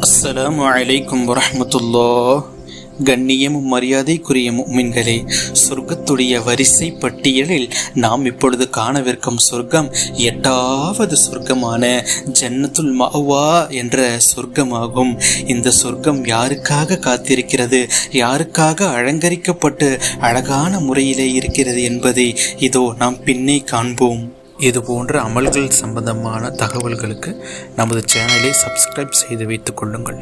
அஸ்ஸலாமு அலைக்கும் வரஹ்மத்துல்லாஹ். கண்ணியமும் மரியாதைக்குரிய முஃமின்களே, சொர்க்கத்துடைய வரிசை பட்டியலில் நாம் இப்பொழுது காணவிருக்கும் சொர்க்கம் 8வது சொர்க்கமான ஜன்னத்துல் மஅவா என்ற சொர்க்கமாகும். இந்த சொர்க்கம் யாருக்காக காத்திருக்கிறது, யாருக்காக அலங்கரிக்கப்பட்டு அழகான முறையிலே இருக்கிறது என்பதை இதோ நாம் பின்னே காண்போம். இது போன்ற அமல்கள் சம்பந்தமான தகவல்களுக்கு நமது சேனலை சப்ஸ்கிரைப் செய்து வைத்துக் கொள்ளுங்கள்.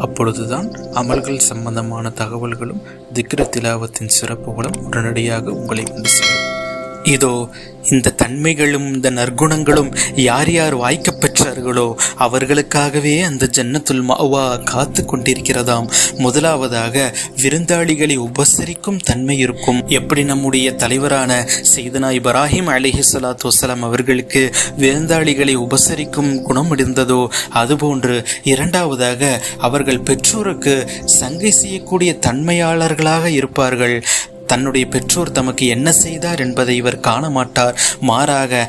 அப்பொழுதுதான் அமல்கள் சம்பந்தமான தகவல்களும் திக்ர திலாவத்தின் சிறப்புகளும் உடனடியாக உங்களை கொண்டு சேரும். இதோ இந்த தன்மைகளும் இந்த நற்குணங்களும் யார் யார் வாய்க்கப் பெற்றார்களோ அவர்களுக்காகவே அந்த ஜன்னத்துல் மஅவா காத்து கொண்டிருக்கிறதாம். முதலாவதாக விருந்தாளிகளை உபசரிக்கும் தன்மை இருக்கும். எப்படி நம்முடைய தலைவரான சையதுனா இப்ராஹிம் அலைஹிஸ்ஸலாத்து வஸ்ஸலாம் அவர்களுக்கு விருந்தாளிகளை உபசரிக்கும் குணம் இருந்ததோ அதுபோன்று இரண்டாவதாக அவர்கள் பெற்றோருக்கு சங்கை செய்யக்கூடிய தன்மையாளர்களாக இருப்பார்கள். தன்னுடைய பெற்றோர் தமக்கு என்ன செய்தார் என்பதை இவர் காண மாட்டார். மாறாக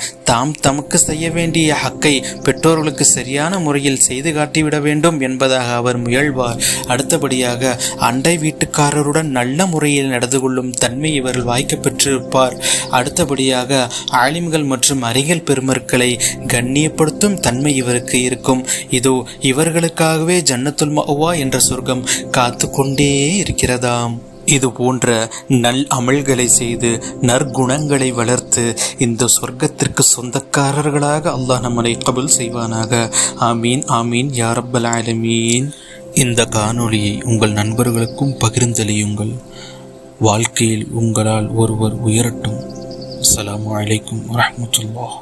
தமக்கு செய்ய வேண்டிய ஹக்கை பெற்றோர்களுக்கு சரியான முறையில் செய்து காட்டிவிட வேண்டும் என்பதாக அவர் முயல்வார். அடுத்தபடியாக அண்டை வீட்டுக்காரருடன் நல்ல முறையில் நடந்து கொள்ளும் தன்மை இவர்கள் வாய்க்க பெற்றிருப்பார். அடுத்தபடியாக ஆலிம்கள் மற்றும் அறிஞர் பெருமக்களை கண்ணியப்படுத்தும் தன்மை இவருக்கு இருக்கும். இதோ இவர்களுக்காகவே ஜன்னத்துல் மஅவா என்ற சொர்க்கம் காத்து கொண்டே இருக்கிறதாம். இது போன்ற நல் அமல்களை செய்து நற்குணங்களை வளர்த்து இந்த சொர்க்கத்திற்கு சொந்தக்காரர்களாக அல்லாஹ் நம்மை கபூல் செய்வானாக. ஆமீன் ஆமீன் யா ரப்பல் ஆலமீன். இந்த காணொளியை உங்கள் நண்பர்களுக்கும் பகிர்ந்தளியுங்கள். வாழ்க்கையில் உங்களால் ஒருவர் உயரட்டும். அஸ்ஸலாமு அலைக்கும் வரஹ்மத்துல்லாஹ்.